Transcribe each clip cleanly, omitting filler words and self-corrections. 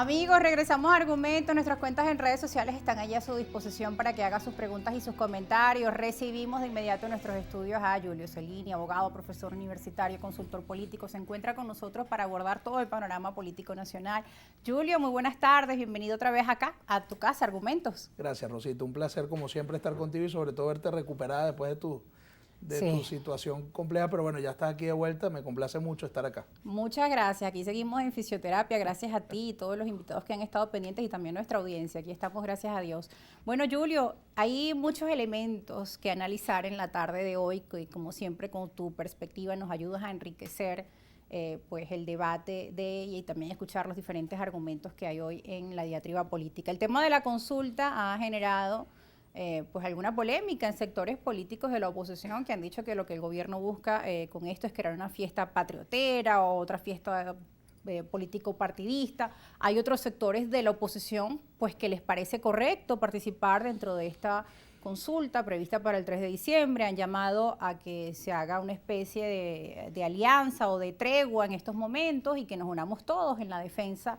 Amigos, regresamos a Argumentos. Nuestras cuentas en redes sociales están allí a su disposición para que haga sus preguntas y sus comentarios. Recibimos de inmediato en nuestros estudios a Julio Cellini, abogado, profesor universitario, consultor político. Se encuentra con nosotros para abordar todo el panorama político nacional. Julio, muy buenas tardes. Bienvenido otra vez acá, a tu casa, Argumentos. Gracias, Rosita. Un placer, como siempre, estar contigo y sobre todo verte recuperada después de tu situación compleja, pero bueno, ya estás aquí de vuelta, me complace mucho estar acá. Muchas gracias, aquí seguimos en fisioterapia, gracias a ti y todos los invitados que han estado pendientes y también nuestra audiencia, aquí estamos gracias a Dios. Bueno, Julio, hay muchos elementos que analizar en la tarde de hoy, que como siempre con tu perspectiva nos ayudas a enriquecer pues el debate de ella y también escuchar los diferentes argumentos que hay hoy en la diatriba política. El tema de la consulta ha generado pues alguna polémica en sectores políticos de la oposición que han dicho que lo que el gobierno busca con esto es crear una fiesta patriotera o otra fiesta político-partidista. Hay otros sectores de la oposición pues que les parece correcto participar dentro de esta consulta prevista para el 3 de diciembre. Han llamado a que se haga una especie de alianza o de tregua en estos momentos y que nos unamos todos en la defensa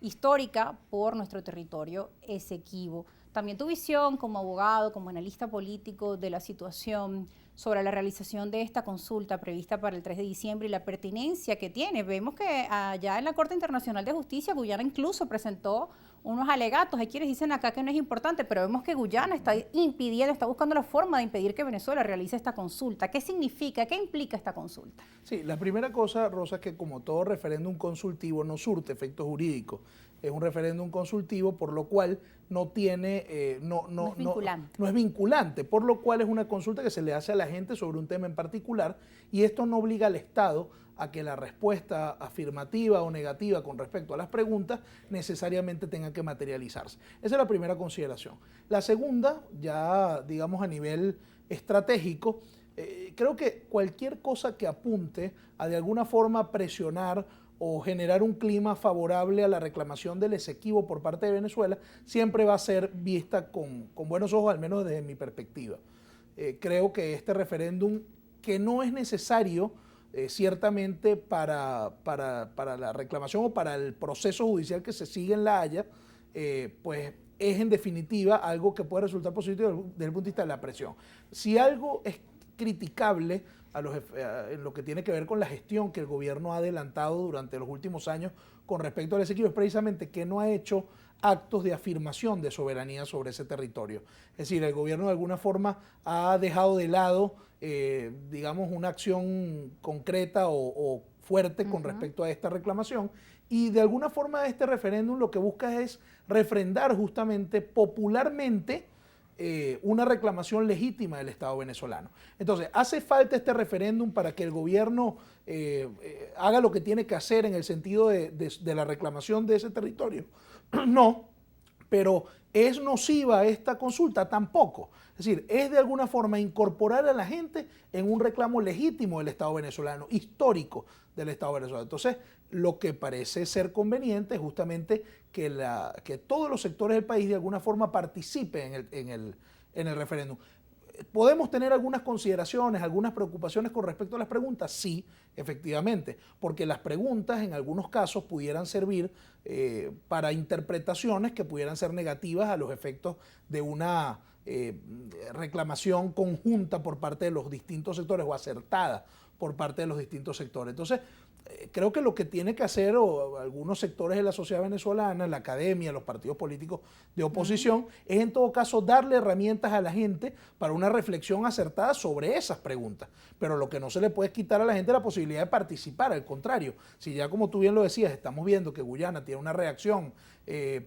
histórica por nuestro territorio Esequibo. También tu visión como abogado, como analista político de la situación sobre la realización de esta consulta prevista para el 3 de diciembre y la pertinencia que tiene. Vemos que allá en la Corte Internacional de Justicia, Guyana incluso presentó unos alegatos. Hay quienes dicen acá que no es importante, pero vemos que Guyana está impidiendo, está buscando la forma de impedir que Venezuela realice esta consulta. ¿Qué significa, qué implica esta consulta? Sí, la primera cosa, Rosa, es que como todo referéndum consultivo no surte efectos jurídicos. Es un referéndum consultivo, por lo cual no tiene, no es vinculante, por lo cual es una consulta que se le hace a la gente sobre un tema en particular y esto no obliga al Estado a que la respuesta afirmativa o negativa con respecto a las preguntas necesariamente tenga que materializarse. Esa es la primera consideración. La segunda, ya digamos a nivel estratégico, creo que cualquier cosa que apunte a de alguna forma presionar o generar un clima favorable a la reclamación del Esequibo por parte de Venezuela, siempre va a ser vista con buenos ojos, al menos desde mi perspectiva. Creo que este referéndum, que no es necesario ciertamente para la reclamación o para el proceso judicial que se sigue en La Haya, pues es en definitiva algo que puede resultar positivo desde el punto de vista de la presión. Si algo es criticable en lo que tiene que ver con la gestión que el gobierno ha adelantado durante los últimos años con respecto al Esequibo, es precisamente que no ha hecho actos de afirmación de soberanía sobre ese territorio. Es decir, el gobierno de alguna forma ha dejado de lado, digamos, una acción concreta o fuerte con respecto a esta reclamación y de alguna forma este referéndum lo que busca es refrendar justamente popularmente una reclamación legítima del Estado venezolano. Entonces, ¿hace falta este referéndum para que el gobierno haga lo que tiene que hacer en el sentido de la reclamación de ese territorio? No, pero ¿es nociva esta consulta? Tampoco. Es decir, es de alguna forma incorporar a la gente en un reclamo legítimo del Estado venezolano, histórico del Estado venezolano. Entonces, lo que parece ser conveniente es justamente que todos los sectores del país de alguna forma participen en el referéndum. ¿Podemos tener algunas consideraciones, algunas preocupaciones con respecto a las preguntas? Sí, efectivamente, porque las preguntas en algunos casos pudieran servir para interpretaciones que pudieran ser negativas a los efectos de una reclamación conjunta por parte de los distintos sectores o acertada por parte de los distintos sectores. Entonces, creo que lo que tiene que hacer algunos sectores de la sociedad venezolana, la academia, los partidos políticos de oposición, es en todo caso darle herramientas a la gente para una reflexión acertada sobre esas preguntas. Pero lo que no se le puede quitar a la gente es la posibilidad de participar, al contrario. Si ya como tú bien lo decías, estamos viendo que Guyana tiene una reacción en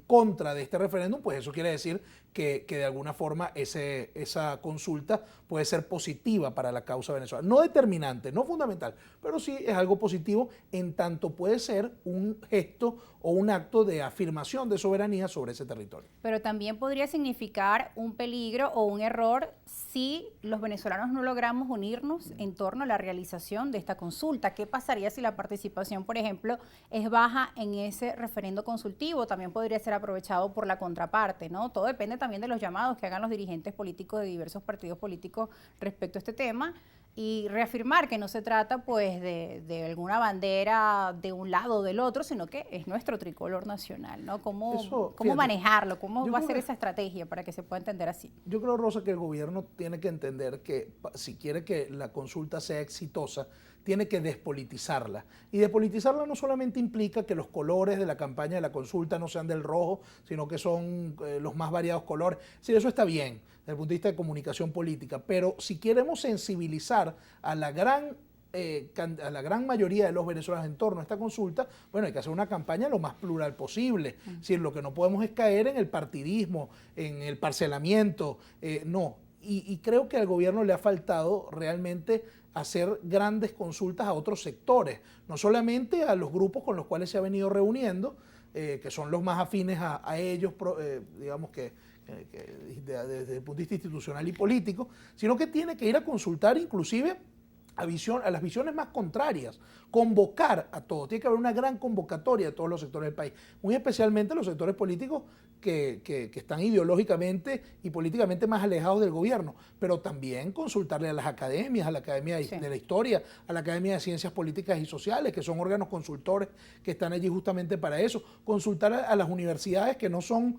contra de este referéndum, pues eso quiere decir que de alguna forma esa consulta puede ser positiva para la causa venezolana. No determinante, no fundamental, pero sí es algo positivo en tanto puede ser un gesto o un acto de afirmación de soberanía sobre ese territorio. Pero también podría significar un peligro o un error si los venezolanos no logramos unirnos en torno a la realización de esta consulta. ¿Qué pasaría si la participación, por ejemplo, es baja en ese referendo consultivo? También podría ser aprovechado por la contraparte, ¿no? Todo depende también de los llamados que hagan los dirigentes políticos de diversos partidos políticos respecto a este tema. y reafirmar que no se trata pues de alguna bandera de un lado o del otro, sino que es nuestro tricolor nacional, ¿no? ¿Cómo manejarlo? ¿Cómo va a ser esa estrategia para que se pueda entender así? Yo creo, Rosa, que el gobierno tiene que entender que si quiere que la consulta sea exitosa, tiene que despolitizarla. Y despolitizarla no solamente implica que los colores de la campaña de la consulta no sean del rojo, sino que son los más variados colores. Sí, eso está bien desde el punto de vista de comunicación política, pero si queremos sensibilizar a la gran mayoría de los venezolanos en torno a esta consulta, bueno, hay que hacer una campaña lo más plural posible. Es decir, lo que no podemos es caer en el partidismo, en el parcelamiento, no. Y creo que al gobierno le ha faltado realmente hacer grandes consultas a otros sectores, no solamente a los grupos con los cuales se ha venido reuniendo, que son los más afines a ellos, digamos que desde el punto de vista institucional y político, sino que tiene que ir a consultar inclusive a las visiones más contrarias, convocar a todos, tiene que haber una gran convocatoria de todos los sectores del país, muy especialmente los sectores políticos que están ideológicamente y políticamente más alejados del gobierno, pero también consultarle a las academias, a la Academia de la Historia, a la Academia de Ciencias Políticas y Sociales, que son órganos consultores que están allí justamente para eso, consultar a las universidades que no son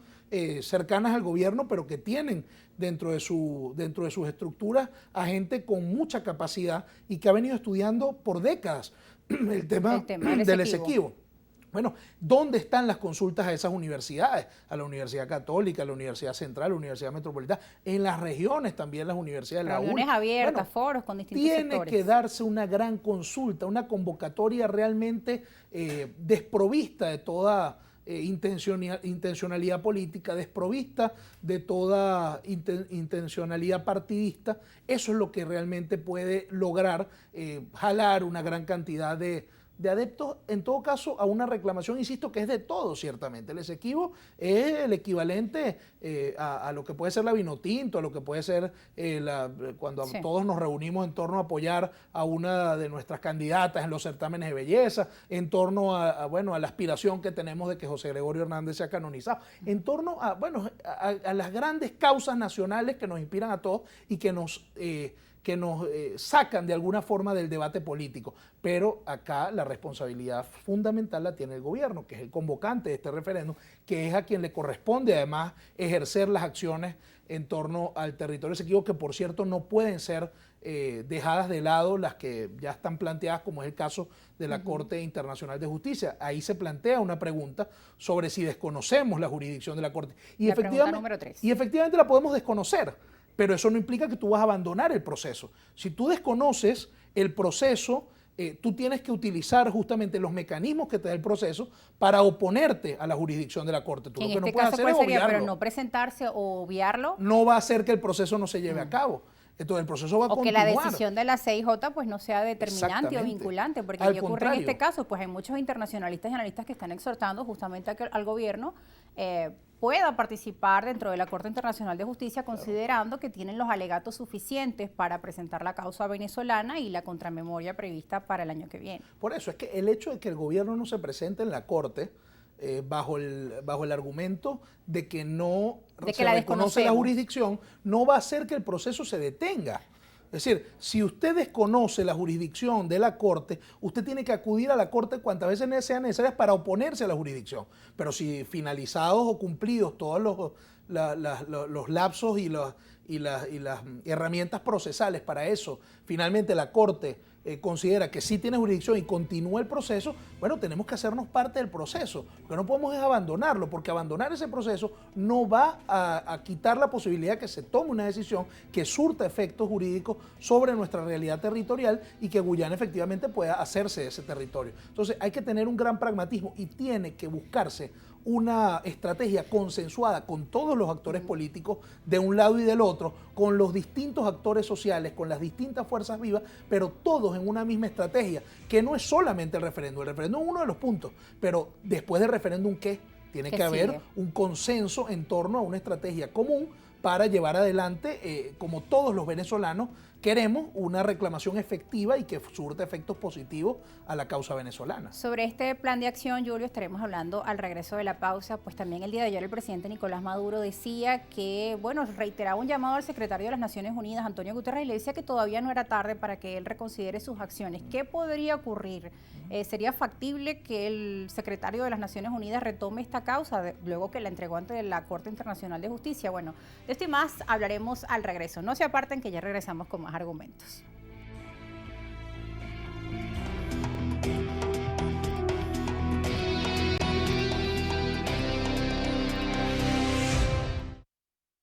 cercanas al gobierno, pero que tienen dentro de sus estructuras a gente con mucha capacidad y que ha venido estudiando por décadas el tema del Esequibo. Bueno, ¿dónde están las consultas a esas universidades? A la Universidad Católica, a la Universidad Central, a la Universidad Metropolitana, en las regiones también las universidades. Reuniones abiertas, foros con distintos sectores. Tiene que darse una gran consulta, una convocatoria realmente desprovista de toda intencionalidad política, desprovista de toda intencionalidad partidista. Eso es lo que realmente puede lograr jalar una gran cantidad de adeptos, en todo caso, a una reclamación, insisto, que es de todos, ciertamente. El Esequibo es el equivalente a lo que puede ser la Vinotinto, a lo que puede ser cuando todos nos reunimos en torno a apoyar a una de nuestras candidatas en los certámenes de belleza, en torno a la aspiración que tenemos de que José Gregorio Hernández sea canonizado, en torno a las grandes causas nacionales que nos inspiran a todos y que nos sacan de alguna forma del debate político. Pero acá la responsabilidad fundamental la tiene el gobierno, que es el convocante de este referéndum, que es a quien le corresponde además ejercer las acciones en torno al territorio Esequibo, que por cierto no pueden ser dejadas de lado las que ya están planteadas, como es el caso de la Corte Internacional de Justicia. Ahí se plantea una pregunta sobre si desconocemos la jurisdicción de la Corte. Y efectivamente la podemos desconocer, pero eso no implica que tú vas a abandonar el proceso. Si tú desconoces el proceso, tú tienes que utilizar justamente los mecanismos que te da el proceso para oponerte a la jurisdicción de la Corte. Tú en lo que este no puedes caso, hacer es obviarlo. pero no presentarse o obviarlo. No va a hacer que el proceso no se lleve a cabo. Entonces el proceso va a continuar. O que la decisión de la CIJ pues no sea determinante o vinculante, porque ¿qué ocurre en este caso? Pues hay muchos internacionalistas y analistas que están exhortando justamente a que al gobierno pueda participar dentro de la Corte Internacional de Justicia, considerando que tienen los alegatos suficientes para presentar la causa venezolana y la contramemoria prevista para el año que viene. Por eso es que el hecho de que el gobierno no se presente en la Corte bajo el argumento de que no se reconoce la jurisdicción, no va a hacer que el proceso se detenga. Es decir, si usted desconoce la jurisdicción de la Corte, usted tiene que acudir a la Corte cuantas veces sean necesarias para oponerse a la jurisdicción. Pero si finalizados o cumplidos todos los lapsos y las herramientas procesales para eso, finalmente la Corte considera que sí tiene jurisdicción y continúa el proceso, bueno, tenemos que hacernos parte del proceso. Lo que no podemos es abandonarlo, porque abandonar ese proceso no va a quitar la posibilidad que se tome una decisión que surta efectos jurídicos sobre nuestra realidad territorial y que Guyana efectivamente pueda hacerse de ese territorio. Entonces hay que tener un gran pragmatismo y tiene que buscarse una estrategia consensuada con todos los actores políticos de un lado y del otro, con los distintos actores sociales, con las distintas fuerzas vivas, pero todos en una misma estrategia, que no es solamente el referéndum es uno de los puntos, pero después del referéndum, ¿qué? Tiene que haber un consenso en torno a una estrategia común para llevar adelante, como todos los venezolanos, queremos una reclamación efectiva y que surta efectos positivos a la causa venezolana. Sobre este plan de acción, Julio, estaremos hablando al regreso de la pausa, pues también el día de ayer el presidente Nicolás Maduro decía que, bueno, reiteraba un llamado al secretario de las Naciones Unidas, Antonio Guterres, y le decía que todavía no era tarde para que él reconsidere sus acciones. ¿Qué podría ocurrir? ¿Sería factible que el secretario de las Naciones Unidas retome esta causa luego que la entregó ante la Corte Internacional de Justicia? Bueno, de esto y más hablaremos al regreso. No se aparten, que ya regresamos con más argumentos.